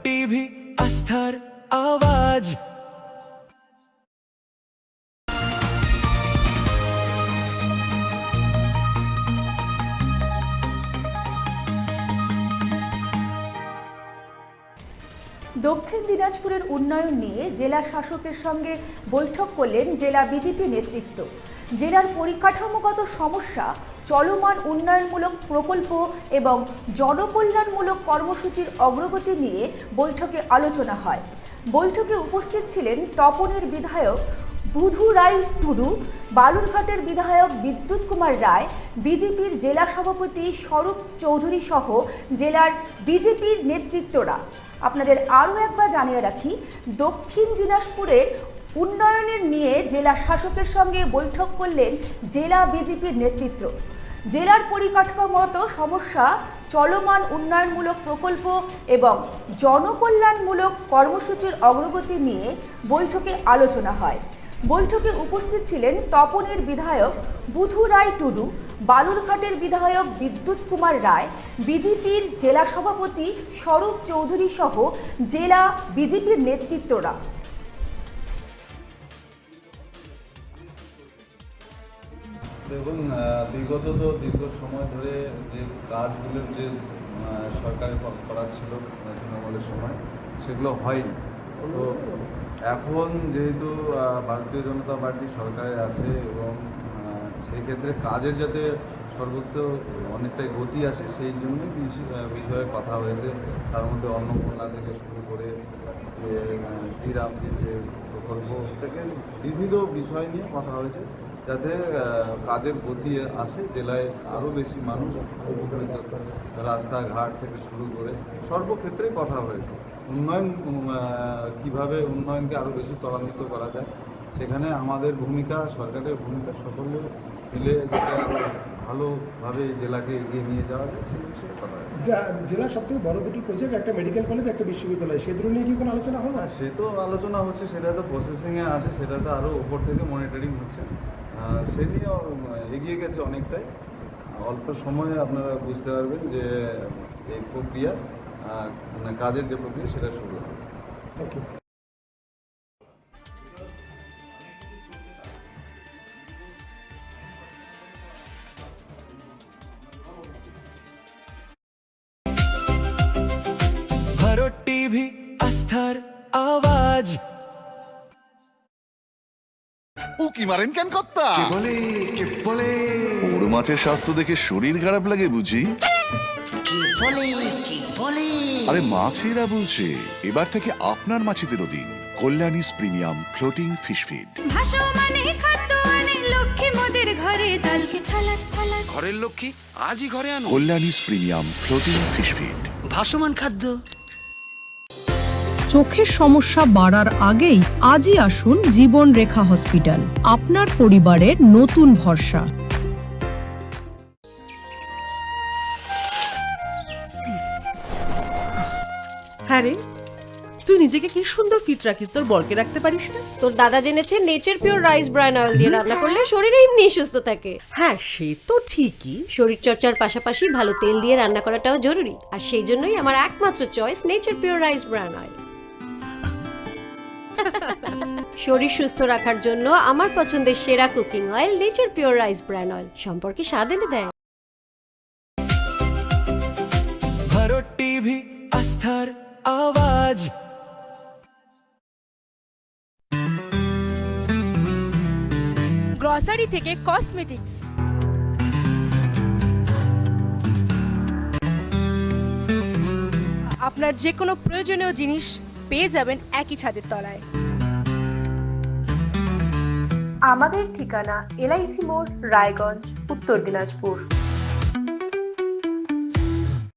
TV আস্থার আওয়াজ। দক্ষিণ দিনাজপুরের উন্নয়ন নিয়ে জেলা শাসকের সঙ্গে বৈঠক করলেন জেলা বিজেপি নেতৃত্ব। জেলার পরিকাঠামোগত সমস্যা, চলমান উন্নয়নমূলক প্রকল্প এবং জনকল্যাণমূলক কর্মসূচির অগ্রগতি নিয়ে বৈঠকে আলোচনা হয়। বৈঠকে উপস্থিত ছিলেন তপনের বিধায়ক বুধু রায় টুডু, বালুরঘাটের বিধায়ক বিদ্যুৎ কুমার রায়, বিজেপির জেলা সভাপতি স্বরূপ চৌধুরী সহ জেলার বিজেপির নেতৃত্বরা। আপনাদের আরও একবার জানিয়ে রাখি, দক্ষিণ দিনাজপুরের উন্নয়নের নিয়ে জেলা শাসকের সঙ্গে বৈঠক করলেন জেলা বিজেপির নেতৃত্ব। জেলার পরিকাঠামোগত সমস্যা, চলমান উন্নয়নমূলক প্রকল্প এবং জনকল্যাণমূলক কর্মসূচির অগ্রগতি নিয়ে বৈঠকে আলোচনা হয়। বৈঠকে উপস্থিত ছিলেন তপনের বিধায়ক বুধু রায় টুডু, বালুরঘাটের বিধায়ক বিদ্যুৎ কুমার রায়, বিজেপির জেলা সভাপতি স্বরূপ চৌধুরী সহ জেলা বিজেপির নেতৃত্বরা। দেখুন, বিগত তো দীর্ঘ সময় ধরে যে কাজগুলোর যে সরকারের করার ছিল তৃণমূলের সময়, সেগুলো হয়নি। তো এখন যেহেতু ভারতীয় জনতা পার্টি সরকারে আছে এবং সেই ক্ষেত্রে কাজের যাতে সর্বত্র অনেকটাই গতি আসে, সেই জন্যই বিষয়ে কথা হয়েছে। তার মধ্যে অন্নপূর্ণা থেকে শুরু করে শ্রীরামজির যে প্রকল্প থেকে বিবিধ বিষয় নিয়ে কথা হয়েছে, যাতে কাজের গতি আসে, জেলায় আরও বেশি মানুষ উপকৃত, রাস্তাঘাট থেকে শুরু করে সর্বক্ষেত্রেই কথা হয়েছে। উন্নয়ন কীভাবে উন্নয়নকে আরও বেশি ত্বরান্বিত করা যায়, সেখানে আমাদের ভূমিকা, সরকারের ভূমিকা, সকলে মিলে যাতে আরও ভালোভাবে জেলাকে এগিয়ে নিয়ে যাওয়া যায় সেই বিষয়ে কথা হয়। জেলার সবথেকে বড় দুটি প্রজেক্ট, একটা মেডিকেল কলেজ, একটা বিশ্ববিদ্যালয়, সেগুলো নিয়ে কি কোনো আলোচনা হলো? সে তো আলোচনা হচ্ছে, সেটা তো প্রসেসিংয়ে আছে, সেটা তো আরও ওপর থেকে মনিটরিং হচ্ছে। সে নিয়েও এগিয়ে গেছে অনেকটাই। অল্প সময়ে আপনারা বুঝতে পারবেন যে এই প্রক্রিয়া, কাজের যে প্রক্রিয়া, সেটা শুরু হবে। ওকে। ভারত টিভি আস্থার আওয়াজ। উকি মারেন কেন কর্তা? কে বলে বড় মাছের স্বাস্থ্য দেখে শরীর খারাপ লাগে বুঝি? কে বলে আরে মাছেরা বলছে, এবার থেকে আপনার মাছেদেরও দিন কল্যাণীস প্রিমিয়াম ফ্লোটিং ফিশ ফিড। ঘরের লক্ষ্মী আজই ঘরে আনো কল্যাণীস প্রিমিয়াম ফ্লোটিং ফিশ ফিড। ভাসমান খাদ্য। চোখের সমস্যা বাড়ার আগেই আজই আসুন জীবন রেখা হসপিটাল, আপনার পরিবারের নতুন ভরসা। হ্যাঁ রে, তুই নিজেকে কি সুন্দর ফিট রাখিস, তোর বরকে রাখতে পারিস না? তোর দাদা জেনেছে nature pure rice bran oil দিয়ে রান্না করলে শরীর এমনি সুস্থ থাকে। হ্যাঁ, সে তো ঠিকই। শরীর চর্চার পাশাপাশি ভালো তেল দিয়ে রান্না করাটাও জরুরি, আর সেই জন্যই আমার একমাত্র choice nature pure rice bran oil. শরীর সুস্থ রাখার জন্য আমার পছন্দের সেরা cooking oil nature pure rice bran oil, সম্পর্কে স্বাদ এনে দেয়। ভারত টিভি আস্থার আওয়াজ। গ্রসারি থেকে কসমেটিক্স, আপনার যে কোনো প্রয়োজনীয় জিনিস পেয়ে যাবেন একই ছাদের তলায়। আমাদের ঠিকানা LIC মোড়, রায়গঞ্জ, উত্তর দিনাজপুর।